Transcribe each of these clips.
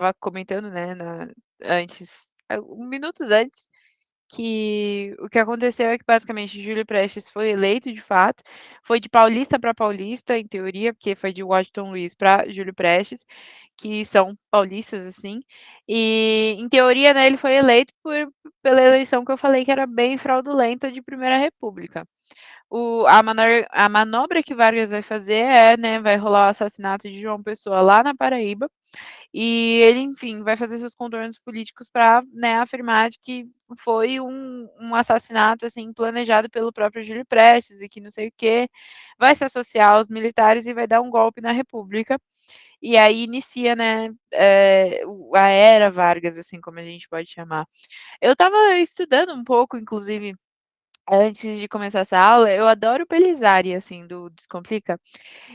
estava comentando, né, minutos antes, que o que aconteceu é que basicamente Júlio Prestes foi eleito de fato, foi de paulista para paulista, em teoria, porque foi de Washington Luiz para Júlio Prestes, que são paulistas, assim, e em teoria, né, ele foi eleito pela eleição que eu falei que era bem fraudulenta de Primeira República. A manobra que Vargas vai fazer é, né, vai rolar o assassinato de João Pessoa lá na Paraíba, e ele, enfim, vai fazer seus contornos políticos para, né, afirmar de que foi um assassinato, assim, planejado pelo próprio Júlio Prestes e que não sei o quê. Vai se associar aos militares e vai dar um golpe na República. E aí inicia, né, a era Vargas, assim como a gente pode chamar. Eu estava estudando um pouco, inclusive, antes de começar essa aula, eu adoro o Pelizari, assim, do Descomplica.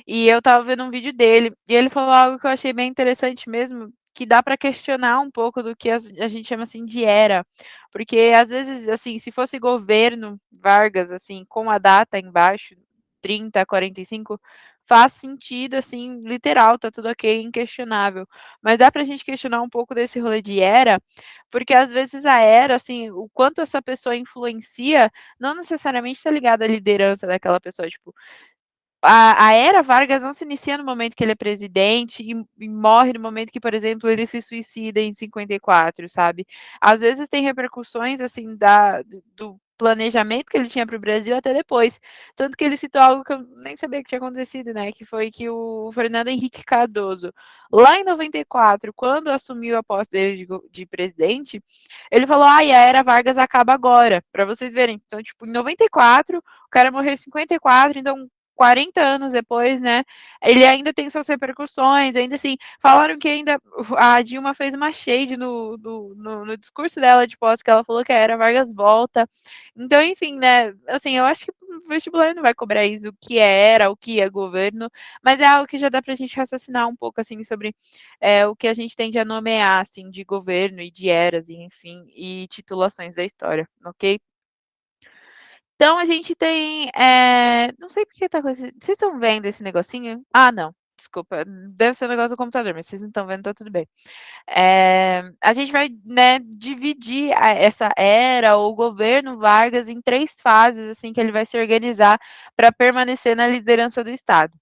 E eu estava vendo um vídeo dele, e ele falou algo que eu achei bem interessante mesmo, que dá para questionar um pouco do que a gente chama assim de era. Porque às vezes, assim, se fosse governo Vargas, assim, com a data embaixo, 30, 45, faz sentido, assim, literal, tá tudo ok, inquestionável. Mas dá pra gente questionar um pouco desse rolê de era, porque às vezes a era, assim, o quanto essa pessoa influencia, não necessariamente está ligado à liderança daquela pessoa, tipo, a era Vargas não se inicia no momento que ele é presidente e morre no momento que, por exemplo, ele se suicida em 54, sabe? Às vezes tem repercussões, assim, do planejamento que ele tinha para o Brasil até depois. Tanto que ele citou algo que eu nem sabia que tinha acontecido, né? Que foi que o Fernando Henrique Cardoso, lá em 94, quando assumiu a posse dele de presidente, ele falou: ai, a era Vargas acaba agora, para vocês verem. Então, tipo, em 94, o cara morreu em 54, então 40 anos depois, né, ele ainda tem suas repercussões, ainda assim, falaram que ainda a Dilma fez uma shade no discurso dela de posse, que ela falou que a Era Vargas volta. Então, enfim, né, assim, eu acho que o vestibular não vai cobrar isso, o que é era, o que é governo, mas é algo que já dá pra gente raciocinar um pouco, assim, sobre o que a gente tende a nomear, assim, de governo e de eras, e, enfim, e titulações da história, ok? Então a gente tem, não sei porque tá com esse vocês estão vendo esse negocinho? Ah, não, desculpa, deve ser um negócio do computador, mas vocês não estão vendo, tá tudo bem. A gente vai, né, dividir essa era ou o governo Vargas em 3 fases, assim, que ele vai se organizar para permanecer na liderança do Estado.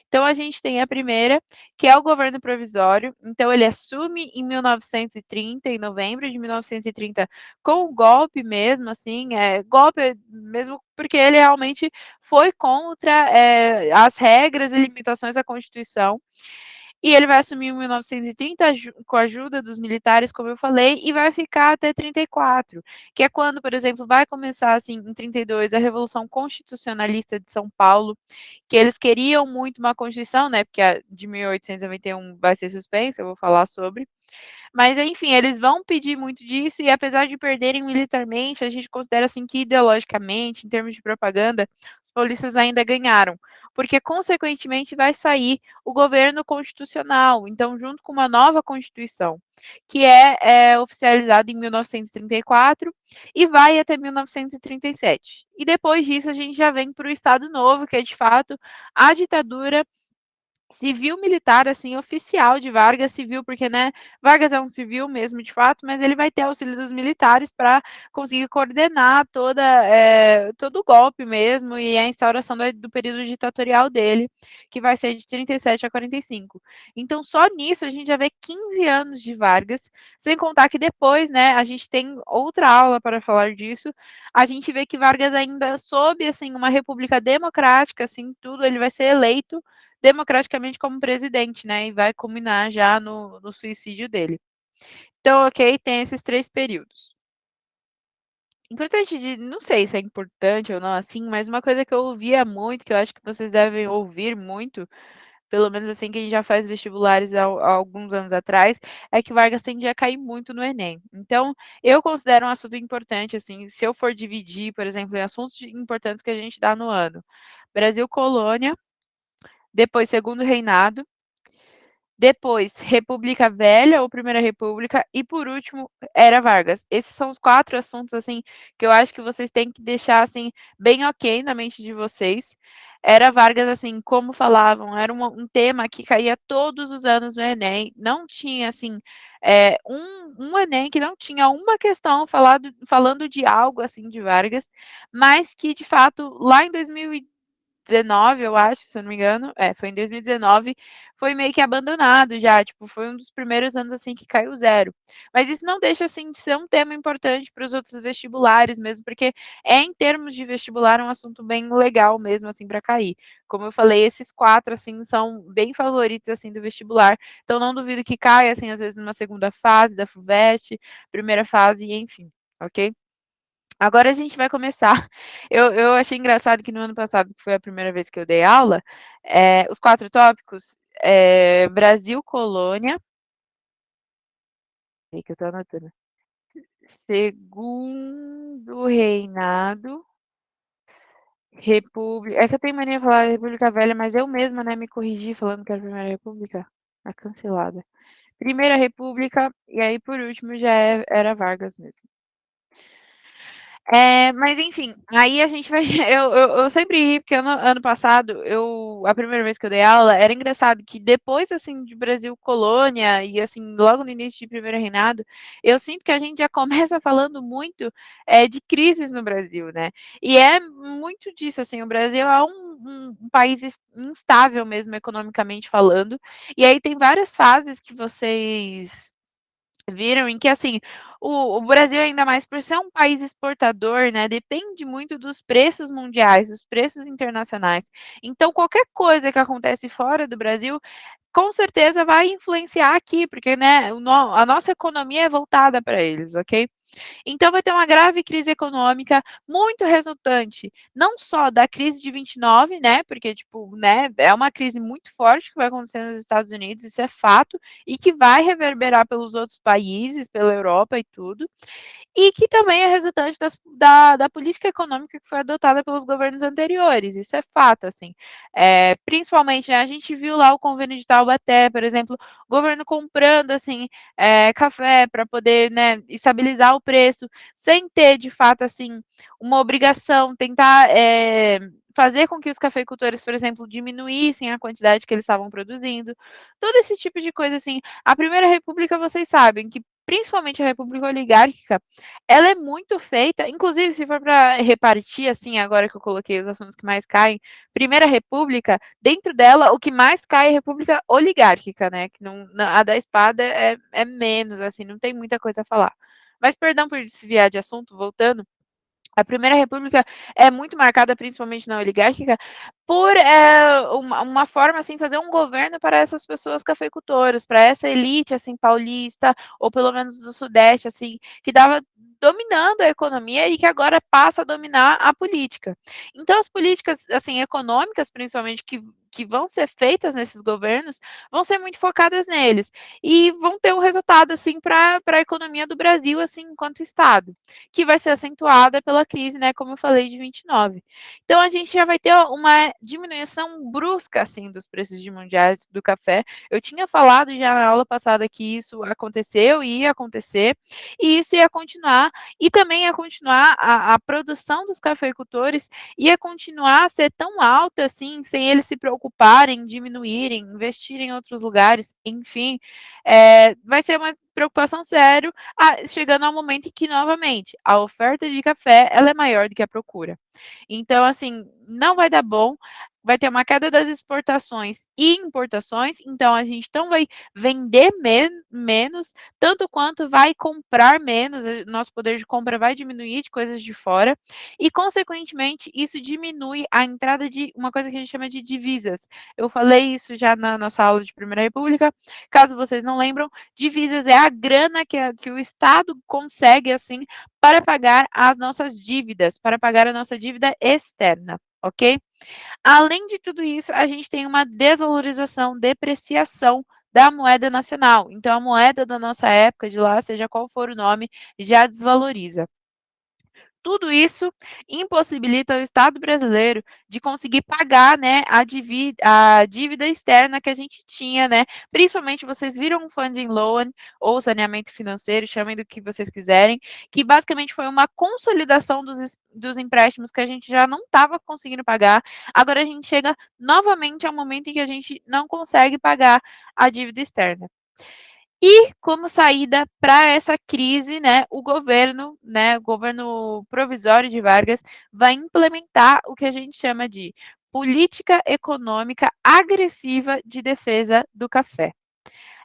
Então a gente tem a primeira, que é o governo provisório, então ele assume em 1930, em novembro de 1930, com o golpe mesmo, assim, golpe mesmo porque ele realmente foi contra as regras e limitações da Constituição, e ele vai assumir em 1930 com a ajuda dos militares, como eu falei, e vai ficar até 34, que é quando, por exemplo, vai começar, assim, em 32, a Revolução Constitucionalista de São Paulo, que eles queriam muito uma Constituição, né, porque a de 1891 vai ser suspensa, eu vou falar sobre, mas enfim, eles vão pedir muito disso e apesar de perderem militarmente, a gente considera assim que ideologicamente, em termos de propaganda, os paulistas ainda ganharam, porque consequentemente vai sair o governo constitucional, então junto com uma nova constituição, que é oficializada em 1934 e vai até 1937. E depois disso a gente já vem para o Estado Novo, que é de fato a ditadura civil militar, assim, oficial de Vargas, civil, porque, né, Vargas é um civil mesmo, de fato, mas ele vai ter auxílio dos militares para conseguir coordenar todo o golpe mesmo e a instauração do período ditatorial dele, que vai ser de 37 a 45. Então, só nisso a gente já vê 15 anos de Vargas, sem contar que depois, né, a gente tem outra aula para falar disso, a gente vê que Vargas ainda sob, assim, uma república democrática, assim, tudo, ele vai ser eleito democraticamente como presidente, né? E vai culminar já no suicídio dele. Então, ok, tem esses 3 períodos. Importante de, não sei se é importante ou não assim, mas uma coisa que eu ouvia muito, que eu acho que vocês devem ouvir muito, pelo menos assim que a gente já faz vestibulares há alguns anos atrás, é que Vargas tende a cair muito no Enem. Então, eu considero um assunto importante, assim, se eu for dividir, por exemplo, em assuntos importantes que a gente dá no ano. Brasil colônia, depois segundo reinado, depois, República Velha ou Primeira República e por último, Era Vargas. Esses são os 4 assuntos assim que eu acho que vocês têm que deixar assim bem ok na mente de vocês. era Vargas, assim, como falavam, era um tema que caía todos os anos no Enem, não tinha, assim, um Enem que não tinha uma questão falando de algo, assim, de Vargas, mas que, de fato, lá em 2019, eu acho, se eu não me engano, foi em 2019, foi meio que abandonado já, tipo, foi um dos primeiros anos, assim, que caiu zero. Mas isso não deixa, assim, de ser um tema importante para os outros vestibulares mesmo, porque em termos de vestibular, um assunto bem legal mesmo, assim, para cair. Como eu falei, esses 4, assim, são bem favoritos, assim, do vestibular, então não duvido que caia, assim, às vezes numa segunda fase da FUVEST, primeira fase, enfim, ok? Agora a gente vai começar. Eu achei engraçado que no ano passado, que foi a primeira vez que eu dei aula, os 4 tópicos, Brasil, colônia, peraí que eu tô anotando. Segundo reinado, república, é que eu tenho mania de falar república velha, mas eu mesma, né, me corrigi falando que era a primeira república, tá cancelada. Primeira república, e aí por último já era Vargas mesmo. Mas enfim, aí a gente vai eu sempre ri, porque ano passado a primeira vez que eu dei aula, era engraçado que depois, assim, de Brasil colônia e, assim, logo no início de primeiro reinado, eu sinto que a gente já começa falando muito, de crises no Brasil, né. E é muito disso, assim, o Brasil é um país instável mesmo economicamente falando, e aí tem várias fases que vocês viram em que, assim, o Brasil, ainda mais por ser um país exportador, né, depende muito dos preços mundiais, dos preços internacionais. Então, qualquer coisa que acontece fora do Brasil, com certeza vai influenciar aqui, porque, né, a nossa economia é voltada para eles, ok? Então vai ter uma grave crise econômica, muito resultante, não só da crise de 29, né, porque, tipo, né, é uma crise muito forte que vai acontecer nos Estados Unidos, isso é fato, e que vai reverberar pelos outros países, pela Europa e tudo, e que também é resultante da política econômica que foi adotada pelos governos anteriores, isso é fato, assim. Principalmente, né, a gente viu lá o convênio de Taubaté, por exemplo, o governo comprando, assim, café para poder, né, estabilizar o preço, sem ter, de fato, assim, uma obrigação, tentar fazer com que os cafeicultores, por exemplo, diminuíssem a quantidade que eles estavam produzindo, todo esse tipo de coisa, assim. A Primeira República, vocês sabem que, principalmente a República Oligárquica, ela é muito feita, inclusive se for para repartir, assim, agora que eu coloquei os assuntos que mais caem, Primeira República, dentro dela, o que mais cai é a República Oligárquica, né? Que a da espada é menos, assim, não tem muita coisa a falar. Mas perdão por desviar de assunto, voltando. A Primeira República é muito marcada, principalmente na oligárquica, por uma forma assim fazer um governo para essas pessoas cafeicultoras, para essa elite assim paulista ou pelo menos do Sudeste assim, que estava dominando a economia e que agora passa a dominar a política. Então as políticas assim econômicas, principalmente que vão ser feitas nesses governos, vão ser muito focadas neles e vão ter um resultado assim para a economia do Brasil assim enquanto estado, que vai ser acentuada pela crise, né, como eu falei, de 29. Então a gente já vai ter uma diminuição brusca assim dos preços de mundiais do café. Eu tinha falado já na aula passada que isso aconteceu e ia acontecer, e isso ia continuar, e também ia continuar a produção dos cafeicultores ia continuar a ser tão alta assim, sem eles se preocuparem, diminuírem, investirem em outros lugares, enfim, vai ser uma preocupação séria, chegando ao momento em que, novamente, a oferta de café ela é maior do que a procura. Então, assim, não vai dar bom, vai ter uma queda das exportações e importações, então a gente não vai vender menos, tanto quanto vai comprar menos, nosso poder de compra vai diminuir de coisas de fora, e, consequentemente, isso diminui a entrada de uma coisa que a gente chama de divisas. Eu falei isso já na nossa aula de Primeira República, caso vocês não lembram, divisas é a grana que o Estado consegue, assim, para pagar as nossas dívidas, para pagar a nossa dívida externa, ok? Além de tudo isso, a gente tem uma desvalorização, depreciação da moeda nacional. Então, a moeda da nossa época, de lá, seja qual for o nome, já desvaloriza. Tudo isso impossibilita o Estado brasileiro de conseguir pagar, né, a dívida externa que a gente tinha, né? Principalmente vocês viram um funding loan ou saneamento financeiro, chamem do que vocês quiserem, que basicamente foi uma consolidação dos empréstimos que a gente já não estava conseguindo pagar. Agora a gente chega novamente ao momento em que a gente não consegue pagar a dívida externa. E como saída para essa crise, né, o governo provisório de Vargas vai implementar o que a gente chama de política econômica agressiva de defesa do café.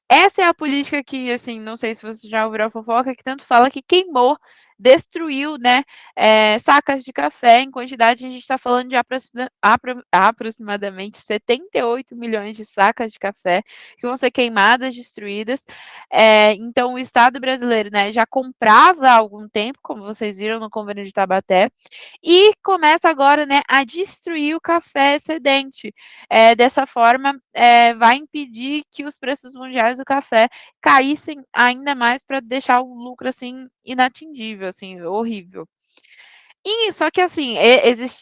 Essa é a política que, assim, não sei se você já ouviu a fofoca, que tanto fala que queimou, destruiu, né, sacas de café em quantidade, a gente está falando de aproximadamente 78 milhões de sacas de café que vão ser queimadas, destruídas. Então, o Estado brasileiro, né, já comprava há algum tempo, como vocês viram no convênio de Taubaté, e começa agora, né, a destruir o café excedente. Dessa forma, vai impedir que os preços mundiais do café caíssem ainda mais para deixar o lucro assim inatingível, assim, horrível. E só que assim,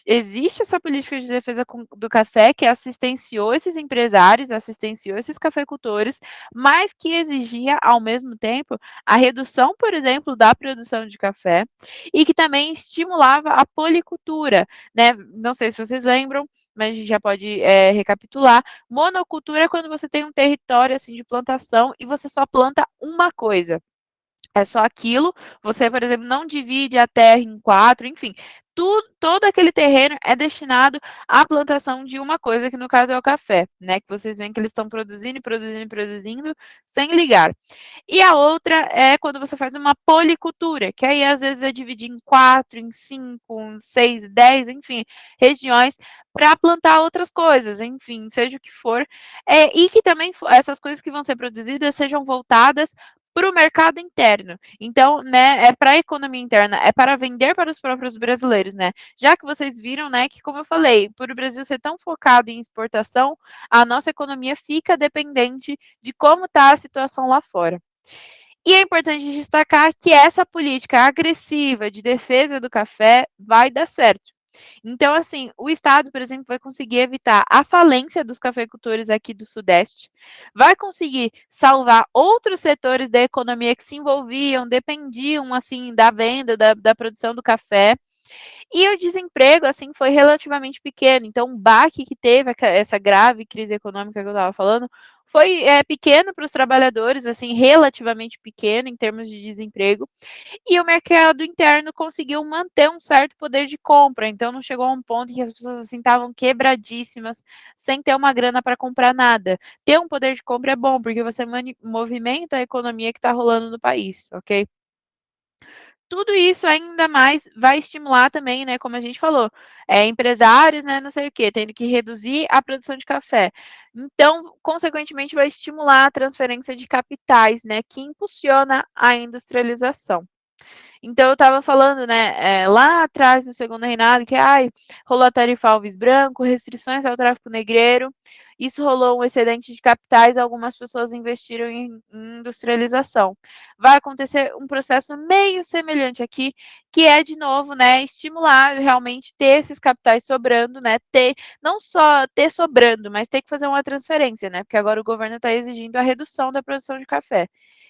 existe essa política de defesa do café que assistenciou esses empresários, assistenciou esses cafeicultores, mas que exigia, ao mesmo tempo, a redução, por exemplo, da produção de café e que também estimulava a policultura, né? Não sei se vocês lembram, mas a gente já pode recapitular. Monocultura é quando você tem um território assim de plantação e você só planta uma coisa. É só aquilo. Você, por exemplo, não divide a terra em quatro, enfim. Todo aquele terreno é destinado à plantação de uma coisa, que no caso é o café, né? Que vocês veem que eles estão produzindo, produzindo, produzindo, sem ligar. E a outra é quando você faz uma policultura, que aí às vezes é dividir em quatro, em cinco, em seis, 10, enfim, regiões para plantar outras coisas, enfim, seja o que for. E que também essas coisas que vão ser produzidas sejam voltadas para o mercado interno. Então, né, é para a economia interna, é para vender para os próprios brasileiros, né? Já que vocês viram, né, que como eu falei, por o Brasil ser tão focado em exportação, a nossa economia fica dependente de como está a situação lá fora. E é importante destacar que essa política agressiva de defesa do café vai dar certo. Então, assim, o Estado, por exemplo, vai conseguir evitar a falência dos cafeicultores aqui do Sudeste, vai conseguir salvar outros setores da economia que se envolviam, dependiam, assim, da venda, da produção do café, e o desemprego, assim, foi relativamente pequeno. Então, o baque que teve essa grave crise econômica que eu estava falando foi pequeno para os trabalhadores, assim, relativamente pequeno em termos de desemprego. E o mercado interno conseguiu manter um certo poder de compra. Então, não chegou a um ponto em que as pessoas assim estavam quebradíssimas, sem ter uma grana para comprar nada. Ter um poder de compra é bom, porque você movimenta a economia que está rolando no país, ok? Tudo isso ainda mais vai estimular também, né, como a gente falou, empresários, né, não sei o quê, tendo que reduzir a produção de café. Então, consequentemente, vai estimular a transferência de capitais, né, que impulsiona a industrialização. Então, eu estava falando, né, lá atrás, no segundo reinado, que ai, rolou a tarifa Alves Branco, restrições ao tráfico negreiro, isso rolou um excedente de capitais, algumas pessoas investiram em industrialização. Vai acontecer um processo meio semelhante aqui, que é, de novo, né, estimular realmente ter esses capitais sobrando, né, ter, não só ter sobrando, mas ter que fazer uma transferência, né, porque agora o governo está exigindo a redução da produção de café,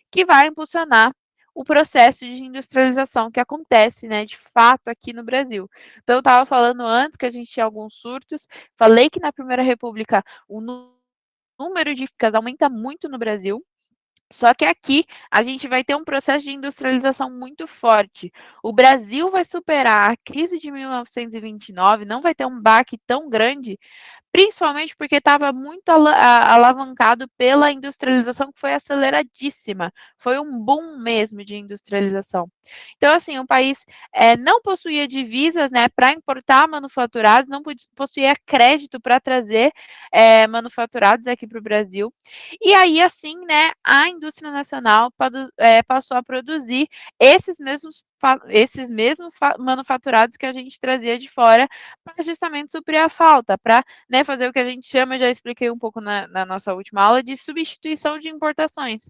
que vai impulsionar o processo de industrialização que acontece, né, de fato aqui no Brasil. Então, eu estava falando antes que a gente tinha alguns surtos, falei que na Primeira República o número de ficas aumenta muito no Brasil, só que aqui a gente vai ter um processo de industrialização muito forte. O Brasil vai superar a crise de 1929, não vai ter um baque tão grande, principalmente porque estava muito alavancado pela industrialização que foi aceleradíssima. Foi um boom mesmo de industrialização. Então, assim, o país não possuía divisas, né, para importar manufaturados, não possuía crédito para trazer manufaturados aqui para o Brasil. E aí, assim, né, indústria nacional passou a produzir esses mesmos manufaturados que a gente trazia de fora para justamente suprir a falta, para, né, fazer o que a gente chama, já expliquei um pouco na nossa última aula, de substituição de importações.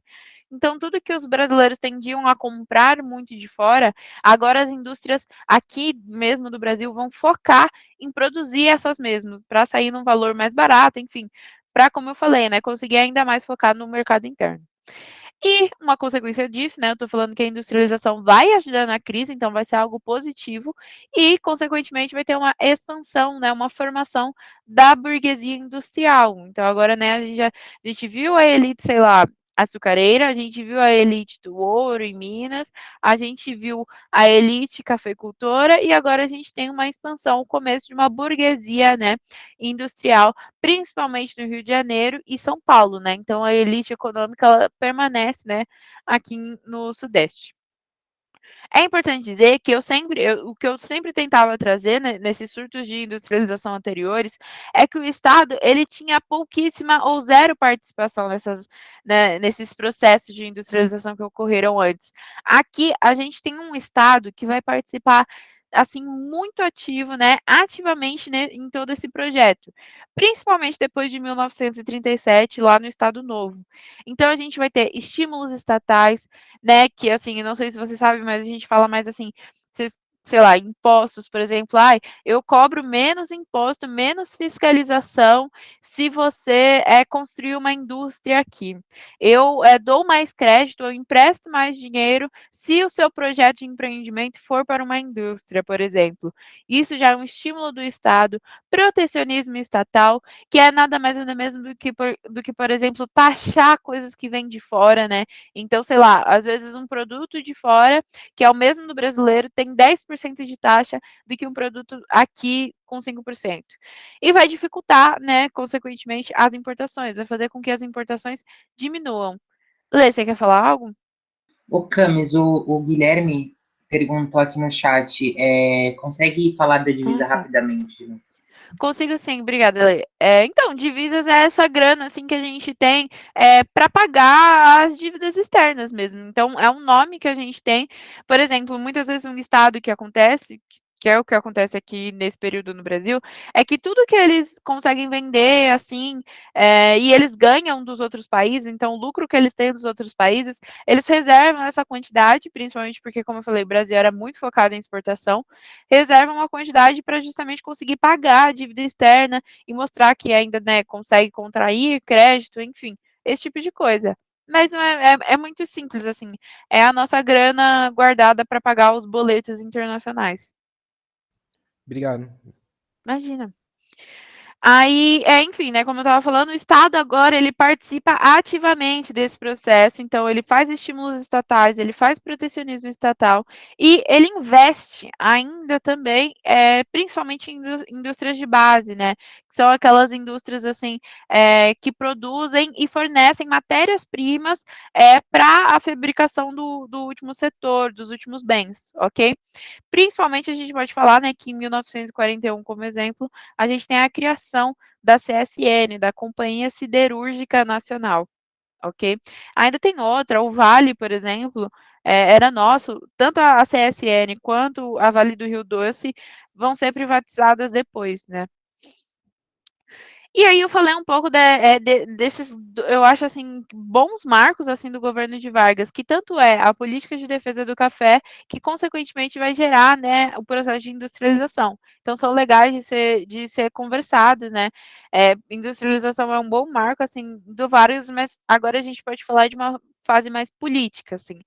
Então, tudo que os brasileiros tendiam a comprar muito de fora, agora as indústrias aqui mesmo do Brasil vão focar em produzir essas mesmas, para sair num valor mais barato, enfim, para, como eu falei, né, conseguir ainda mais focar no mercado interno. E uma consequência disso, né, eu estou falando que a industrialização vai ajudar na crise, então vai ser algo positivo e, consequentemente, vai ter uma expansão, né, uma formação da burguesia industrial. Então, agora, né, a gente viu a elite, sei lá, açucareira, a gente viu a elite do ouro em Minas, a gente viu a elite cafeicultora e agora a gente tem uma expansão, o começo de uma burguesia, né, industrial, principalmente no Rio de Janeiro e São Paulo, né? Então a elite econômica ela permanece, né, aqui no Sudeste. É importante dizer que o que eu sempre tentava trazer, né, nesses surtos de industrialização anteriores é que o Estado ele tinha pouquíssima ou zero participação né, nesses processos de industrialização que ocorreram antes. Aqui a gente tem um Estado que vai participar assim muito ativo, né, ativamente, né, em todo esse projeto, principalmente depois de 1937 lá no Estado Novo. Então a gente vai ter estímulos estatais, né, que assim, não sei se você sabe, mas a gente fala mais assim, sei lá, impostos, por exemplo, ai, eu cobro menos imposto, menos fiscalização se você construir uma indústria aqui. Eu dou mais crédito, eu empresto mais dinheiro se o seu projeto de empreendimento for para uma indústria, por exemplo. Isso já é um estímulo do Estado, protecionismo estatal, que é nada mais nada mesmo por exemplo, taxar coisas que vêm de fora, né? Então, sei lá, às vezes um produto de fora, que é o mesmo do brasileiro, tem 10% de taxa do que um produto aqui com 5%. E vai dificultar, né, consequentemente, as importações, vai fazer com que as importações diminuam. Lê, você quer falar algo? O Camis, o Guilherme perguntou aqui no chat, consegue falar da Ah, divisa tá. rapidamente? Né? Consigo sim, obrigada, Lê. Então, divisas é essa grana assim que a gente tem para pagar as dívidas externas mesmo. Então, é um nome que a gente tem. Por exemplo, muitas vezes um estado que acontece, que é o que acontece aqui nesse período no Brasil, é que tudo que eles conseguem vender assim, e eles ganham dos outros países, então o lucro que eles têm dos outros países, eles reservam essa quantidade, principalmente porque, como eu falei, o Brasil era muito focado em exportação, reservam uma quantidade para justamente conseguir pagar a dívida externa e mostrar que ainda, né, consegue contrair crédito, enfim, esse tipo de coisa. Mas não é muito simples, assim. É a nossa grana guardada para pagar os boletos internacionais. Obrigado. Imagina. Aí, enfim, né, como eu estava falando, o Estado agora ele participa ativamente desse processo, então ele faz estímulos estatais, ele faz protecionismo estatal e ele investe ainda também, principalmente em indústrias de base, né, que são aquelas indústrias assim que produzem e fornecem matérias-primas para a fabricação do último setor, dos últimos bens, ok? Principalmente a gente pode falar, né, que em 1941, como exemplo, a gente tem a criação da CSN, da Companhia Siderúrgica Nacional, ok? Ainda tem outra, o Vale, por exemplo, era nosso, tanto a CSN quanto a Vale do Rio Doce vão ser privatizadas depois, né? E aí eu falei um pouco desses, eu acho assim, bons marcos assim do governo de Vargas, que tanto é a política de defesa do café, que consequentemente vai gerar, né, o processo de industrialização. Então são legais de ser conversados, né? Industrialização é um bom marco assim do Vargas, mas agora a gente pode falar de uma fase mais política, assim,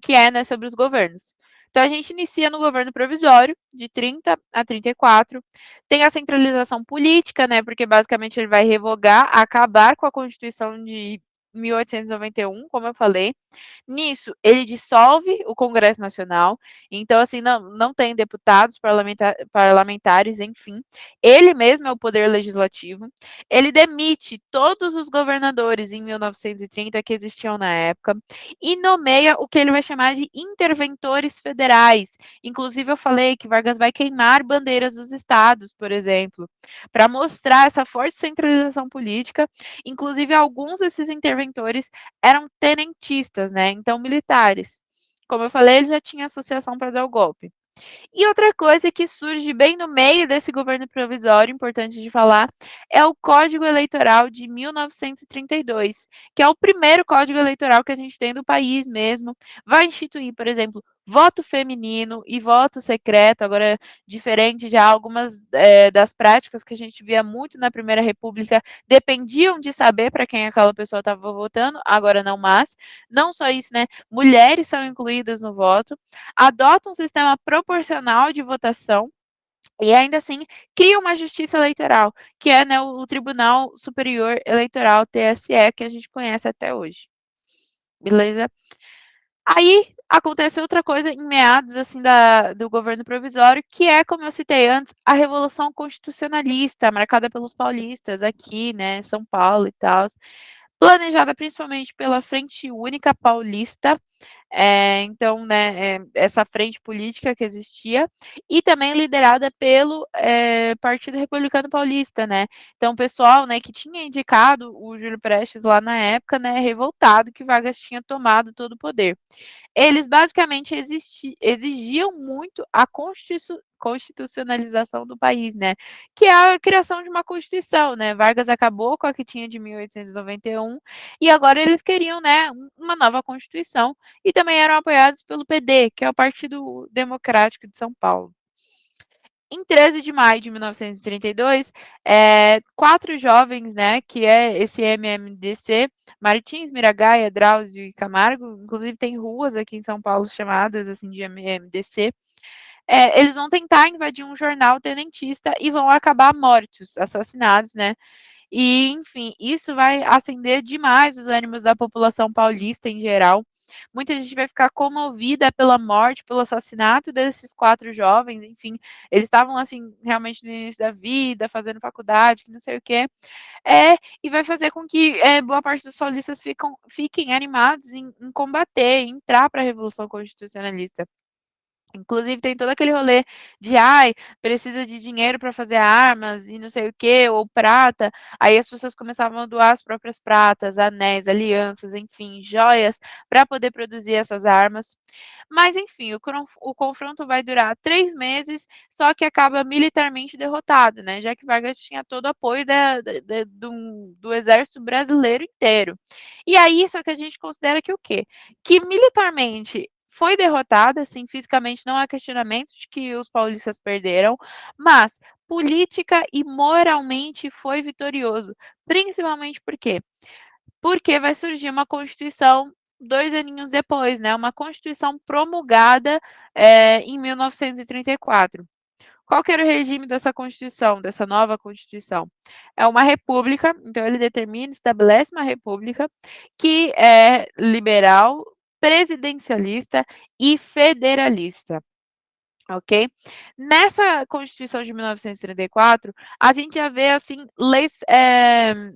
que é, né, sobre os governos. Então a gente inicia no governo provisório de 30 a 34. Tem a centralização política, né, porque basicamente ele vai revogar, acabar com a Constituição de 1891, como eu falei. Nisso, ele dissolve o Congresso Nacional, então, assim, não tem deputados, parlamentares, enfim. Ele mesmo é o poder legislativo. Ele demite todos os governadores em 1930 que existiam na época e nomeia o que ele vai chamar de interventores federais. Inclusive, eu falei que Vargas vai queimar bandeiras dos estados, por exemplo, para mostrar essa forte centralização política. Inclusive, alguns desses interventores interventores eram tenentistas, né? Então, militares. Como eu falei, ele já tinha associação para dar o golpe. E outra coisa que surge bem no meio desse governo provisório, importante de falar, é o Código Eleitoral de 1932, que é o primeiro código eleitoral que a gente tem do país mesmo. Vai instituir, por exemplo, voto feminino e voto secreto, agora diferente já algumas das práticas que a gente via muito na Primeira República, dependiam de saber para quem aquela pessoa estava votando, agora não mais. Não só isso, né? Mulheres são incluídas no voto, adota um sistema proporcional de votação e ainda assim cria uma justiça eleitoral, que é, né, o Tribunal Superior Eleitoral, TSE, que a gente conhece até hoje. Beleza? Aí acontece outra coisa em meados assim do governo provisório, que é, como eu citei antes, a Revolução Constitucionalista, marcada pelos paulistas aqui, né, São Paulo e tal, planejada principalmente pela Frente Única Paulista, então, né, essa frente política que existia, e também liderada pelo Partido Republicano Paulista, né? Então, o pessoal, né, que tinha indicado o Júlio Prestes lá na época, né, revoltado que Vargas tinha tomado todo o poder. Eles basicamente exigiam muito a constitucionalização do país, né? Que é a criação de uma constituição, né? Vargas acabou com a que tinha de 1891 e agora eles queriam, né, uma nova constituição e também eram apoiados pelo PD, que é o Partido Democrático de São Paulo. Em 13 de maio de 1932, 4 jovens, né, que é esse MMDC, Martins, Miragaia, Drauzio e Camargo, inclusive tem ruas aqui em São Paulo chamadas assim de MMDC, eles vão tentar invadir um jornal tenentista e vão acabar mortos, assassinados, né? E, enfim, isso vai acender demais os ânimos da população paulista em geral. Muita gente vai ficar comovida pela morte, pelo assassinato desses 4 jovens, enfim, eles estavam, assim, realmente no início da vida, fazendo faculdade, não sei o quê. E vai fazer com que boa parte dos paulistas fiquem animados em combater, em entrar para a Revolução Constitucionalista. Inclusive tem todo aquele rolê de, ai, precisa de dinheiro para fazer armas e não sei o quê, ou prata. Aí as pessoas começavam a doar as próprias pratas, anéis, alianças, enfim, joias, para poder produzir essas armas. Mas, enfim, o confronto vai durar 3 meses, só que acaba militarmente derrotado, né? Já que Vargas tinha todo o apoio do exército brasileiro inteiro. E aí, só que a gente considera que o quê? Que militarmente foi derrotada, assim, fisicamente não há questionamento de que os paulistas perderam, mas política e moralmente foi vitorioso. Principalmente por quê? Porque vai surgir uma Constituição 2 aninhos depois, né? Uma Constituição promulgada em 1934. Qual que era o regime dessa Constituição, dessa nova Constituição? É uma república, então ele determina, estabelece uma república que é liberal, presidencialista e federalista. Ok? Nessa Constituição de 1934, a gente já vê assim leis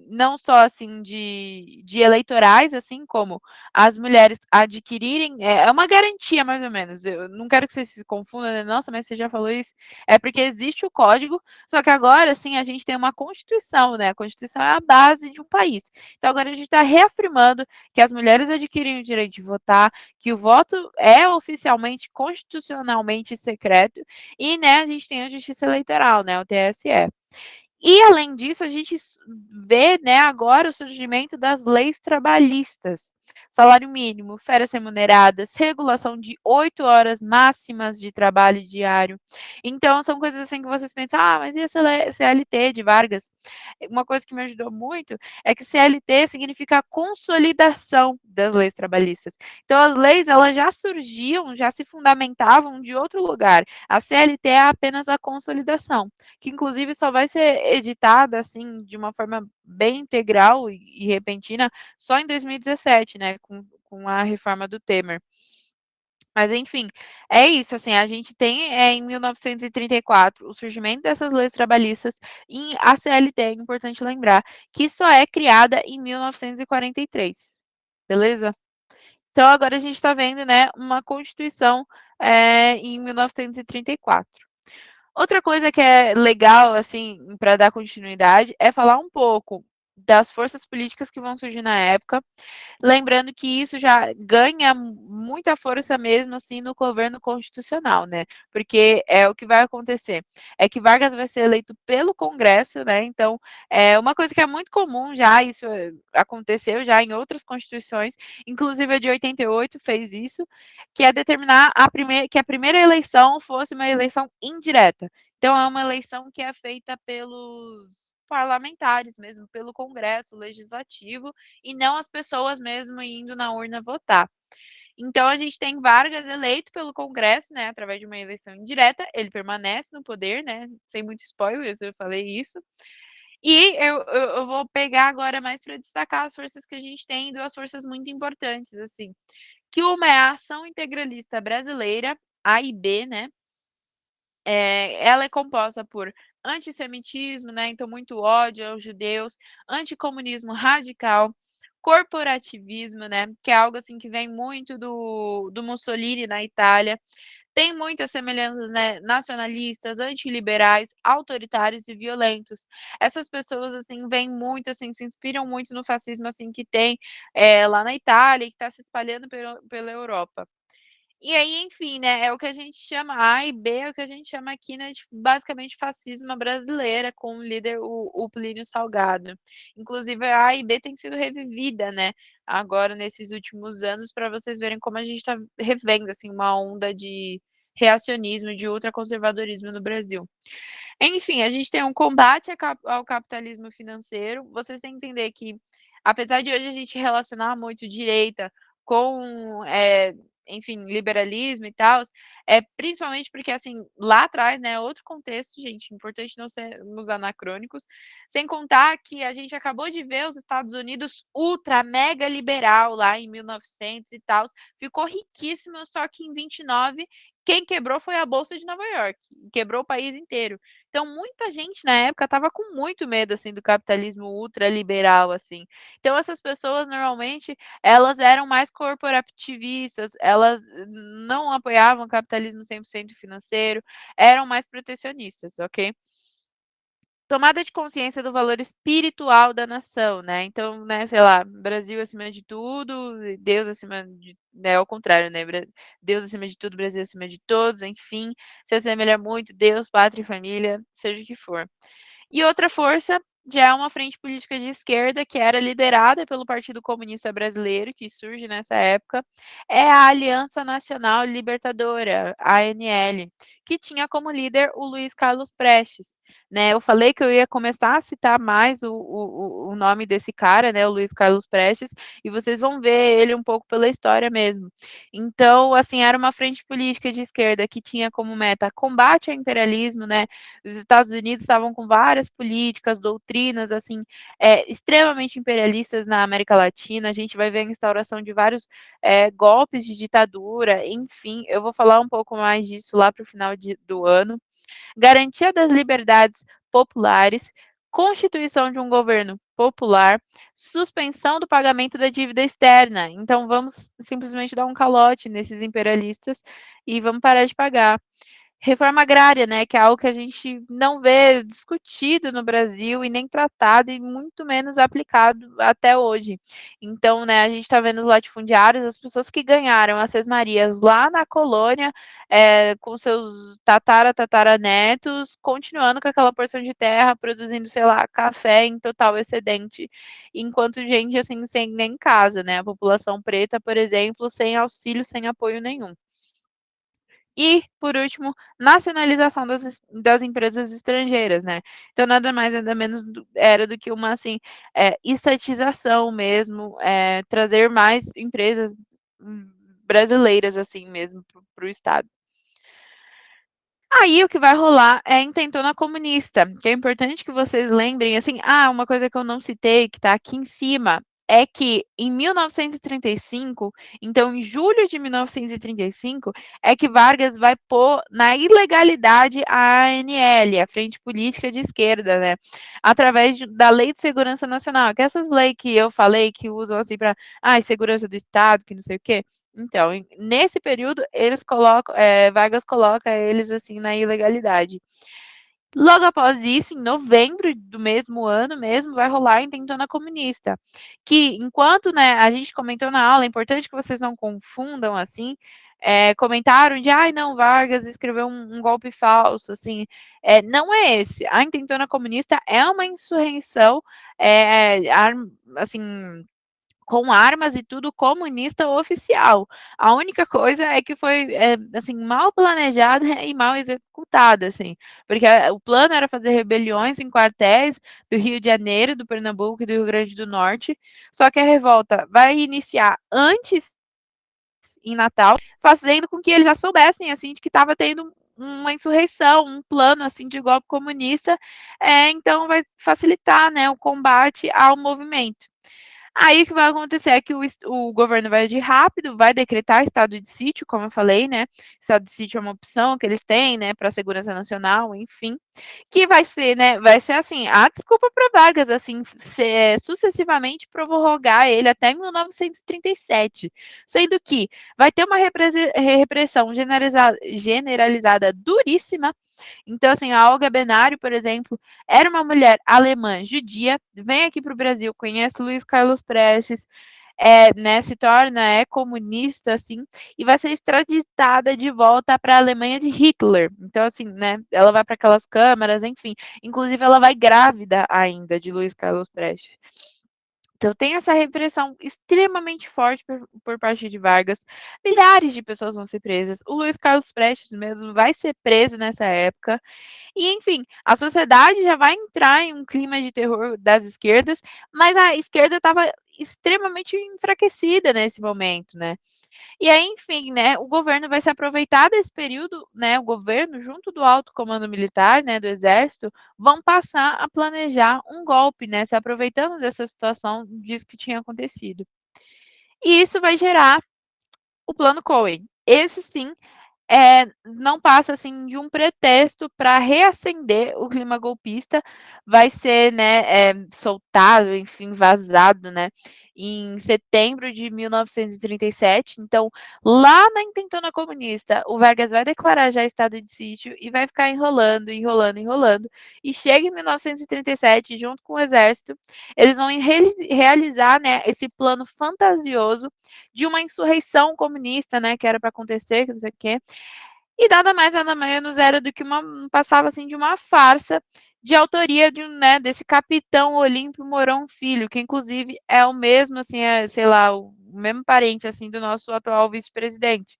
não só assim de eleitorais, assim como as mulheres adquirirem, é uma garantia mais ou menos. Eu não quero que vocês se confundam, né? Nossa, mas você já falou isso. É porque existe o código, só que agora sim a gente tem uma Constituição, né? A Constituição é a base de um país. Então agora a gente está reafirmando que as mulheres adquirem o direito de votar, que o voto é oficialmente, constitucionalmente secreto, e, né, a gente tem a Justiça Eleitoral, né, o TSE. E, além disso, a gente vê, né, agora o surgimento das leis trabalhistas. Salário mínimo, férias remuneradas, regulação de 8 horas máximas de trabalho diário. Então, são coisas assim que vocês pensam, ah, mas e a CLT de Vargas? Uma coisa que me ajudou muito é que CLT significa a consolidação das leis trabalhistas. Então, as leis, elas já surgiam, já se fundamentavam de outro lugar. A CLT é apenas a consolidação, que inclusive só vai ser editada, assim, de uma forma bem integral e repentina só em 2017, né, com a reforma do Temer. Mas, enfim, é isso, assim, a gente tem em 1934 o surgimento dessas leis trabalhistas e a CLT, é importante lembrar, que só é criada em 1943, beleza? Então, agora a gente está vendo, né, uma Constituição em 1934. Outra coisa que é legal, assim, para dar continuidade, é falar um pouco das forças políticas que vão surgir na época. Lembrando que isso já ganha muita força mesmo assim no governo constitucional, né? Porque é o que vai acontecer. É que Vargas vai ser eleito pelo Congresso, né? Então, é uma coisa que é muito comum já, isso aconteceu já em outras constituições, inclusive a de 88 fez isso, que é determinar que a primeira eleição fosse uma eleição indireta. Então, é uma eleição que é feita pelos parlamentares mesmo, pelo Congresso Legislativo, e não as pessoas mesmo indo na urna votar. Então, a gente tem Vargas eleito pelo Congresso, né, através de uma eleição indireta, ele permanece no poder, né, sem muito spoiler, eu falei isso. E eu vou pegar agora mais para destacar as forças que a gente tem, duas forças muito importantes, assim, que uma é a Ação Integralista Brasileira, A e B, né, ela é composta por antissemitismo, né, então muito ódio aos judeus, anticomunismo radical, corporativismo, né, que é algo assim que vem muito do Mussolini na Itália, tem muitas semelhanças, né, nacionalistas, antiliberais, autoritários e violentos. Essas pessoas assim vêm muito, assim, se inspiram muito no fascismo assim que tem lá na Itália e que está se espalhando pela Europa. E aí, enfim, né, é o que a gente chama A e B é o que a gente chama aqui, né, de basicamente fascismo brasileira, com o líder o Plínio Salgado. Inclusive a A e B tem sido revivida, né, agora nesses últimos anos, para vocês verem como a gente está revendo, assim, uma onda de reacionismo, de ultraconservadorismo no Brasil. Enfim, a gente tem um combate ao capitalismo financeiro. Vocês têm que entender que, apesar de hoje a gente relacionar muito direita com, enfim, liberalismo e tal, principalmente porque, assim, lá atrás, né, outro contexto, gente, importante não sermos anacrônicos, sem contar que a gente acabou de ver os Estados Unidos ultra, mega liberal lá em 1900 e tal, ficou riquíssimo, só que em 29 quem quebrou foi a Bolsa de Nova York, quebrou o país inteiro. Então, muita gente na época estava com muito medo, assim, do capitalismo ultraliberal, assim. Então, essas pessoas, normalmente, elas eram mais corporativistas, elas não apoiavam o capitalismo 100% financeiro, eram mais protecionistas, ok? Tomada de consciência do valor espiritual da nação, né? Então, né, sei lá, Brasil acima de tudo, Deus acima de, né, ao contrário, né? Deus acima de tudo, Brasil acima de todos, enfim, se assemelha muito Deus, pátria e família, seja o que for. E outra força já é uma frente política de esquerda que era liderada pelo Partido Comunista Brasileiro, que surge nessa época, é a Aliança Nacional Libertadora, ANL, que tinha como líder o Luiz Carlos Prestes. Né, eu falei que eu ia começar a citar mais o nome desse cara, né, o Luiz Carlos Prestes, e vocês vão ver ele um pouco pela história mesmo. Então, assim, era uma frente política de esquerda que tinha como meta combate ao imperialismo, né, os Estados Unidos estavam com várias políticas, doutrinas, assim, extremamente imperialistas na América Latina. A gente vai ver a instauração de vários golpes de ditadura, enfim, eu vou falar um pouco mais disso lá para o final do ano. Garantia das liberdades populares, constituição de um governo popular, suspensão do pagamento da dívida externa. Então, vamos simplesmente dar um calote nesses imperialistas e vamos parar de pagar. Reforma agrária, né, que é algo que a gente não vê discutido no Brasil e nem tratado e muito menos aplicado até hoje. Então, né, a gente está vendo os latifundiários, as pessoas que ganharam as sesmarias lá na colônia, com seus tataranetos, continuando com aquela porção de terra, produzindo, sei lá, café em total excedente, enquanto gente, assim, sem nem casa, né, a população preta, por exemplo, sem auxílio, sem apoio nenhum. E, por último, nacionalização das empresas estrangeiras, né? Então, nada mais, nada menos era do que uma, assim, estatização mesmo, trazer mais empresas brasileiras, assim mesmo, para o Estado. Aí o que vai rolar é a intentona comunista, que é importante que vocês lembrem, assim, uma coisa que eu não citei, que está aqui em cima, é que em 1935, então em julho de 1935, é que Vargas vai pôr na ilegalidade a ANL, a Frente Política de Esquerda, né? Através da Lei de Segurança Nacional, que essas leis que eu falei que usam assim para, segurança do Estado, que não sei o quê. Então, nesse período, eles colocam, Vargas coloca eles assim na ilegalidade. Logo após isso, em novembro do mesmo ano mesmo, vai rolar a Intentona Comunista, que enquanto, né, a gente comentou na aula, é importante que vocês não confundam, assim, comentaram de, ai, não, Vargas escreveu um golpe falso, assim, não é esse. A Intentona Comunista é uma insurreição, assim, com armas e tudo comunista oficial. A única coisa é que foi, assim, mal planejada e mal executada, assim, porque o plano era fazer rebeliões em quartéis do Rio de Janeiro, do Pernambuco e do Rio Grande do Norte, só que a revolta vai iniciar antes em Natal, fazendo com que eles já soubessem, assim, de que estava tendo uma insurreição, um plano, assim, de golpe comunista, então vai facilitar, né, o combate ao movimento. Aí o que vai acontecer é que o governo vai agir rápido, vai decretar estado de sítio, como eu falei, né? Estado de sítio é uma opção que eles têm, né, para a segurança nacional, enfim, que vai ser, né, vai ser assim, a desculpa para Vargas, assim, sucessivamente prorrogar ele até 1937, sendo que vai ter uma repressão generalizada duríssima. Então, assim, a Olga Benário, por exemplo, era uma mulher alemã judia, vem aqui para o Brasil, conhece Luiz Carlos Prestes, né, se torna comunista, assim, e vai ser extraditada de volta para a Alemanha de Hitler. Então, assim, né, ela vai para aquelas câmaras, enfim. Inclusive, ela vai grávida ainda de Luiz Carlos Prestes. Então, tem essa repressão extremamente forte por parte de Vargas. Milhares de pessoas vão ser presas. O Luiz Carlos Prestes mesmo vai ser preso nessa época. E, enfim, a sociedade já vai entrar em um clima de terror das esquerdas, mas a esquerda estava extremamente enfraquecida nesse momento, né? E aí, enfim, né, o governo vai se aproveitar desse período, né, o governo, junto do alto comando militar, né, do exército, vão passar a planejar um golpe, né, se aproveitando dessa situação disso que tinha acontecido. E isso vai gerar o plano Cohen. Esse sim não passa assim de um pretexto para reacender o clima golpista, vai ser, né, soltado, enfim, vazado, né, em setembro de 1937. Então, lá na Intentona Comunista, o Vargas vai declarar já estado de sítio e vai ficar enrolando, enrolando, enrolando. E chega em 1937, junto com o exército, eles vão realizar, né, esse plano fantasioso de uma insurreição comunista, né, que era para acontecer, que não sei o quê. E nada mais, nada menos era do que passava assim de uma farsa de autoria de né, desse capitão Olímpio Mourão Filho, que inclusive é o mesmo, assim, sei lá, o mesmo parente assim do nosso atual vice-presidente.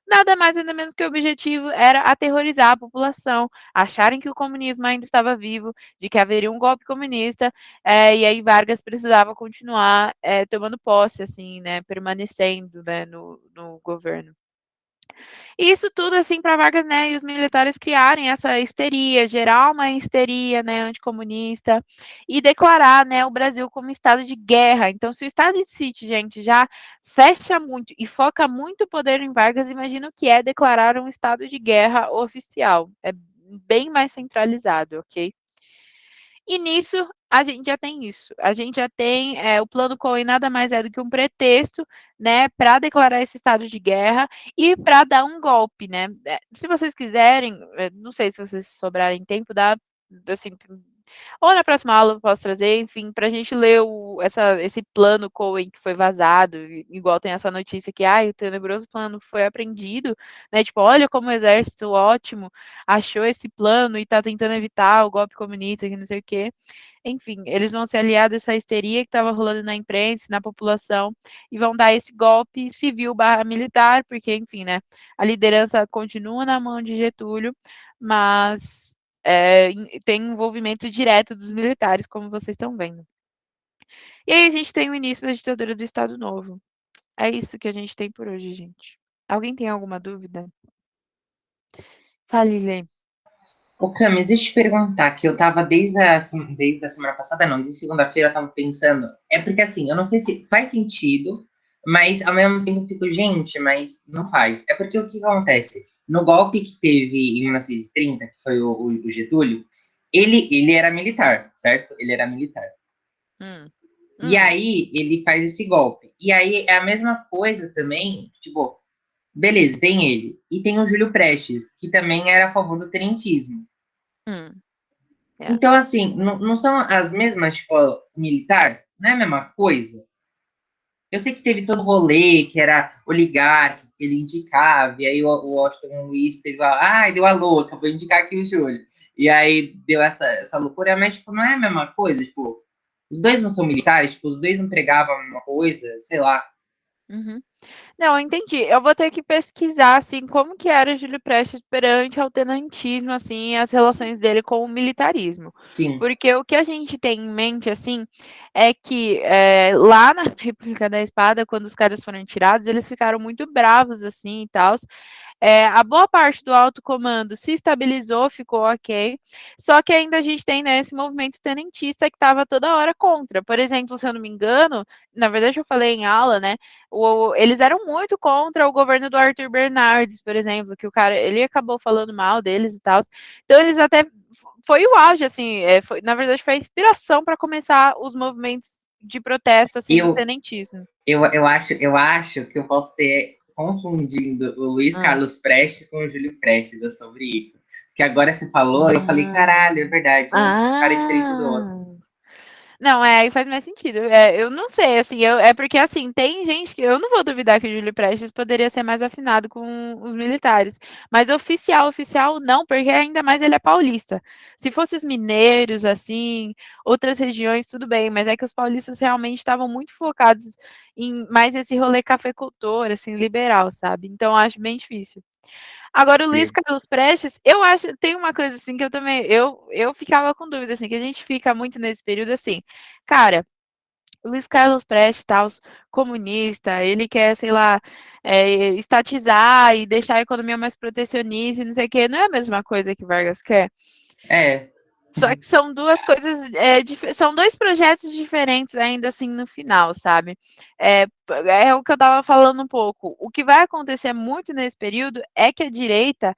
Nada mais nada menos que o objetivo era aterrorizar a população, acharem que o comunismo ainda estava vivo, de que haveria um golpe comunista, e aí Vargas precisava continuar tomando posse, assim, né, permanecendo, né, no governo. E isso tudo, assim, para Vargas, né, e os militares criarem essa histeria, gerar uma histeria, né, anticomunista e declarar, né, o Brasil como estado de guerra. Então, se o estado de sítio, gente, já fecha muito e foca muito poder em Vargas, imagina o que é declarar um estado de guerra oficial. É bem mais centralizado, ok? E nisso a gente já tem isso. A gente já tem o plano Cohen nada mais é do que um pretexto, né, para declarar esse estado de guerra e para dar um golpe, né? Se vocês quiserem, não sei se vocês sobrarem tempo, dá assim, ou na próxima aula eu posso trazer, enfim, para a gente ler esse plano Cohen que foi vazado, igual tem essa notícia que o tenebroso plano foi apreendido, né? Tipo, olha como o exército ótimo achou esse plano e está tentando evitar o golpe comunista, que não sei o quê. Enfim, eles vão se aliar dessa histeria que estava rolando na imprensa, na população, e vão dar esse golpe civil barra militar, porque, enfim, né, a liderança continua na mão de Getúlio, mas tem envolvimento direto dos militares, como vocês estão vendo. E aí a gente tem o início da ditadura do Estado Novo. É isso que a gente tem por hoje, gente. Alguém tem alguma dúvida? Fale, Lê. Ô, Camis, deixa eu te perguntar, que eu tava desde a semana passada, não, desde segunda-feira eu tava pensando, porque assim, eu não sei se faz sentido, mas ao mesmo tempo eu fico, gente, mas não faz. É porque o que acontece? No golpe que teve em 1930, que foi o Getúlio, ele era militar, certo? Ele era militar. Hum. E aí ele faz esse golpe. E aí é a mesma coisa também, tipo, beleza, tem ele. E tem o Júlio Prestes, que também era a favor do tenentismo. É. Então, assim, não são as mesmas, tipo, militar? Não é a mesma coisa? Eu sei que teve todo o rolê, que era oligarca, que ele indicava, e aí o Washington Luiz teve deu a louca, vou indicar aqui o Júlio. E aí deu essa loucura, mas, tipo, não é a mesma coisa, tipo, os dois não são militares, tipo, os dois não entregavam a mesma coisa, sei lá. Uhum. Não, eu entendi. Eu vou ter que pesquisar, assim, como que era Júlio Prestes perante ao tenantismo, assim, e as relações dele com o militarismo. Sim, Porque o que a gente tem em mente, assim, é que lá na República da Espada, quando os caras foram tirados, eles ficaram muito bravos, assim, e tal. A boa parte do alto comando se estabilizou, ficou ok, só que ainda a gente tem, né, esse movimento tenentista que estava toda hora contra. Por exemplo, se eu não me engano, na verdade eu falei em aula, né, eles eram muito contra o governo do Arthur Bernardes, por exemplo, que o cara, ele acabou falando mal deles e tal. Então eles até, foi o auge, assim, na verdade foi a inspiração para começar os movimentos de protesto, assim, do eu, tenentismo. eu acho que eu posso ter confundindo o Luiz Ah. Carlos Prestes com o Júlio Prestes, é sobre isso. Porque agora você falou, eu falei, Ah. caralho, é verdade, um cara é diferente do outro. Ah. Não, aí faz mais sentido. Eu não sei, assim, é porque, assim, tem gente que eu não vou duvidar que o Júlio Prestes poderia ser mais afinado com os militares, mas oficial, oficial não, porque ainda mais ele é paulista. Se fosse os mineiros, assim, outras regiões, tudo bem, mas é que os paulistas realmente estavam muito focados em mais esse rolê cafeicultor, assim, liberal, sabe? Então, eu acho bem difícil. Agora, o Luiz Beleza. Carlos Prestes, eu acho, tem uma coisa assim que eu também, eu ficava com dúvida, assim, que a gente fica muito nesse período assim, cara, o Luiz Carlos Prestes, tal, comunista, ele quer, sei lá, estatizar e deixar a economia mais protecionista e não sei o quê, não é a mesma coisa que Vargas quer? É, Só que são duas coisas, são dois projetos diferentes ainda assim no final, sabe? É o que eu estava falando um pouco. O que vai acontecer muito nesse período é que a direita,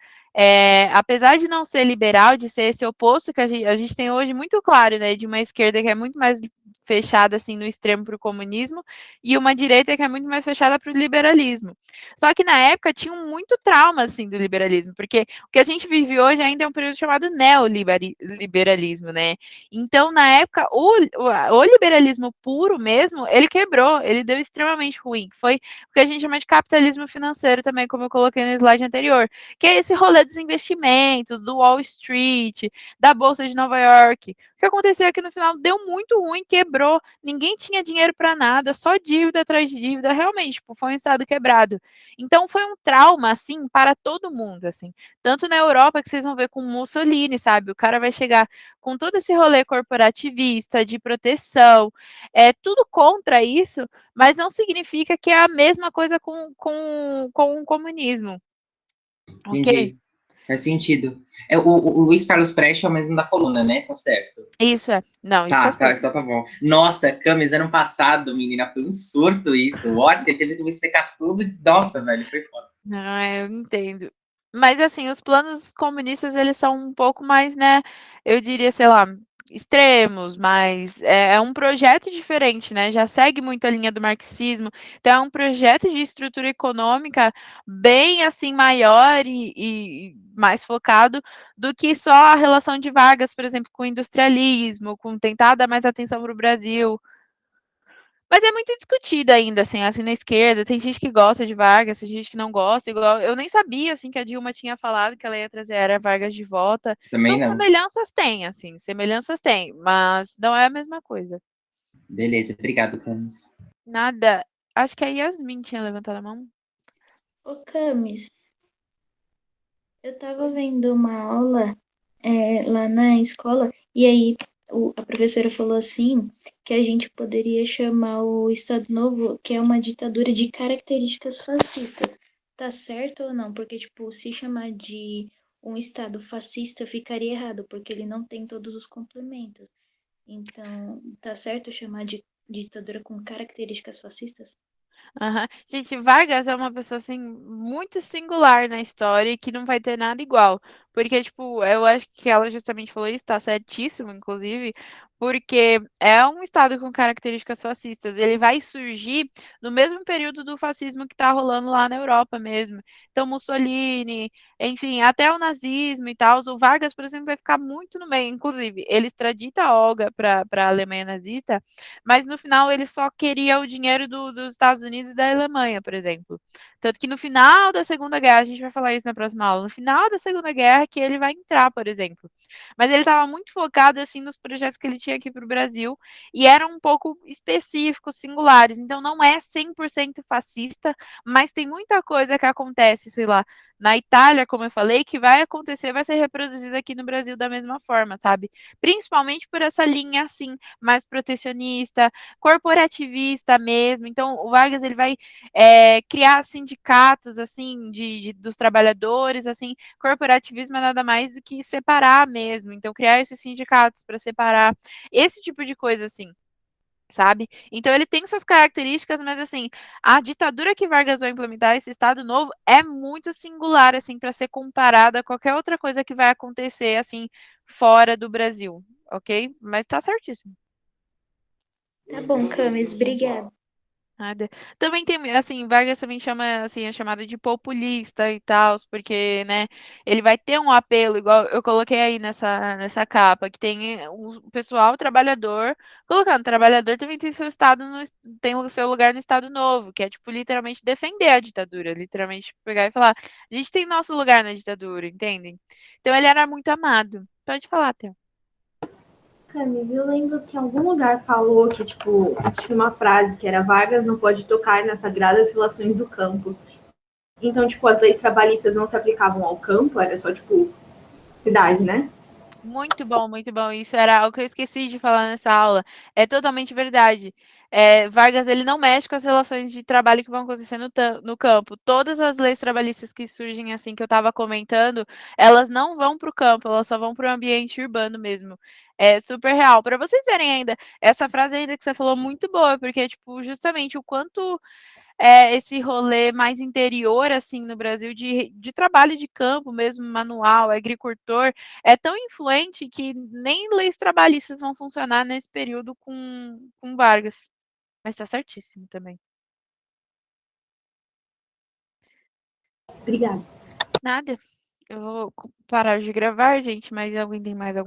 apesar de não ser liberal, de ser esse oposto que a gente tem hoje muito claro, né? De uma esquerda que é muito mais fechada assim no extremo para o comunismo e uma direita que é muito mais fechada para o liberalismo. Só que na época tinha muito trauma assim do liberalismo, porque o que a gente vive hoje ainda é um período chamado neoliberalismo, né? Então, na época, o liberalismo puro mesmo, ele quebrou, ele deu extremamente ruim. Foi o que a gente chama de capitalismo financeiro também, como eu coloquei no slide anterior, que é esse rolê dos investimentos, do Wall Street, da Bolsa de Nova York. O que aconteceu é que no final deu muito ruim, quebrou, ninguém tinha dinheiro para nada, só dívida atrás de dívida, realmente, tipo, foi um estado quebrado. Então foi um trauma assim para todo mundo, assim. Tanto na Europa que vocês vão ver com Mussolini, sabe? O cara vai chegar com todo esse rolê corporativista, de proteção, tudo contra isso, mas não significa que é a mesma coisa com o comunismo, ok? entendi. Faz sentido. O Luiz Carlos Prestes é o mesmo da coluna, né? Tá certo. Isso é. Não, isso tá Tá, certo. então tá bom. Nossa, Camis, ano passado, menina, foi um surto isso. O Orte teve que me explicar tudo. Nossa, velho, foi foda. Não, eu entendo. Mas assim, os planos comunistas, eles são um pouco mais, né, eu diria, sei lá, extremos, mas é um projeto diferente, né? Já segue muito a linha do marxismo. Então, é um projeto de estrutura econômica bem assim maior e mais focado do que só a relação de Vargas, por exemplo, com o industrialismo, com tentar dar mais atenção para o Brasil. Mas é muito discutido ainda, assim, na esquerda. Tem gente que gosta de Vargas, tem gente que não gosta. Igual, eu nem sabia, assim, que a Dilma tinha falado que ela ia trazer a Era Vargas de volta. Então, Também não. semelhanças tem, assim, semelhanças tem, mas não é a mesma coisa. Beleza, obrigado, Camis. Nada. Acho que a Yasmin tinha levantado a mão. Ô, Camis, eu tava vendo uma aula lá na escola e aí a professora falou assim que a gente poderia chamar o Estado Novo, que é uma ditadura de características fascistas. Tá certo ou não? Porque, tipo, se chamar de um Estado fascista ficaria errado, porque ele não tem todos os complementos. Então, tá certo chamar de ditadura com características fascistas? Aham. Gente, Vargas é uma pessoa assim muito singular na história e que não vai ter nada igual, Porque, tipo, eu acho que ela justamente falou isso, tá certíssimo, inclusive, porque é um estado com características fascistas. Ele vai surgir no mesmo período do fascismo que tá rolando lá na Europa mesmo. Então, Mussolini, enfim, até o nazismo e tal. O Vargas, por exemplo, vai ficar muito no meio. Inclusive, ele extradita a Olga para a Alemanha nazista, mas no final ele só queria o dinheiro dos Estados Unidos e da Alemanha, por exemplo. Tanto que no final da Segunda Guerra, a gente vai falar isso na próxima aula, no final da Segunda Guerra que ele vai entrar, por exemplo. Mas ele estava muito focado assim nos projetos que ele tinha aqui para o Brasil e eram um pouco específicos, singulares. Então não é 100% fascista, mas tem muita coisa que acontece, sei lá, na Itália, como eu falei, que vai acontecer, vai ser reproduzida aqui no Brasil da mesma forma, sabe? Principalmente por essa linha assim, mais protecionista, corporativista mesmo. Então o Vargas ele vai criar sindicatos assim dos trabalhadores, assim, corporativismo é nada mais do que separar mesmo. Então, criar esses sindicatos para separar esse tipo de coisa, assim, sabe? Então, ele tem suas características, mas assim, a ditadura que Vargas vai implementar, esse Estado Novo, é muito singular, assim, para ser comparada a qualquer outra coisa que vai acontecer, assim, fora do Brasil, ok? Mas tá certíssimo. Tá bom, Camis, obrigada. Nada. Também tem, assim, Vargas também chama, assim, é chamado de populista e tal, porque, né, ele vai ter um apelo, igual eu coloquei aí nessa capa, que tem o pessoal trabalhador, colocando, trabalhador também tem seu estado, tem o seu lugar no Estado Novo, que é, tipo, literalmente defender a ditadura, literalmente pegar e falar, a gente tem nosso lugar na ditadura, entendem? Então ele era muito amado. Pode falar, Theo. Camis, eu lembro que em algum lugar falou que, tipo, tinha uma frase que era Vargas não pode tocar nas sagradas relações do campo. Então, tipo, as leis trabalhistas não se aplicavam ao campo, era só, tipo, cidade, né? Muito bom, muito bom. Isso era algo que eu esqueci de falar nessa aula. É totalmente verdade. Vargas, ele não mexe com as relações de trabalho que vão acontecer no campo. Todas as leis trabalhistas que surgem, assim, que eu estava comentando, elas não vão para o campo, elas só vão para o ambiente urbano mesmo. É super real. Para vocês verem ainda, essa frase ainda que você falou muito boa, porque, tipo, justamente o quanto esse rolê mais interior, assim, no Brasil, de trabalho de campo mesmo, manual, agricultor, é tão influente que nem leis trabalhistas vão funcionar nesse período com Vargas. Mas tá certíssimo também. Obrigada. Nada. Eu vou parar de gravar, gente, mas alguém tem mais alguma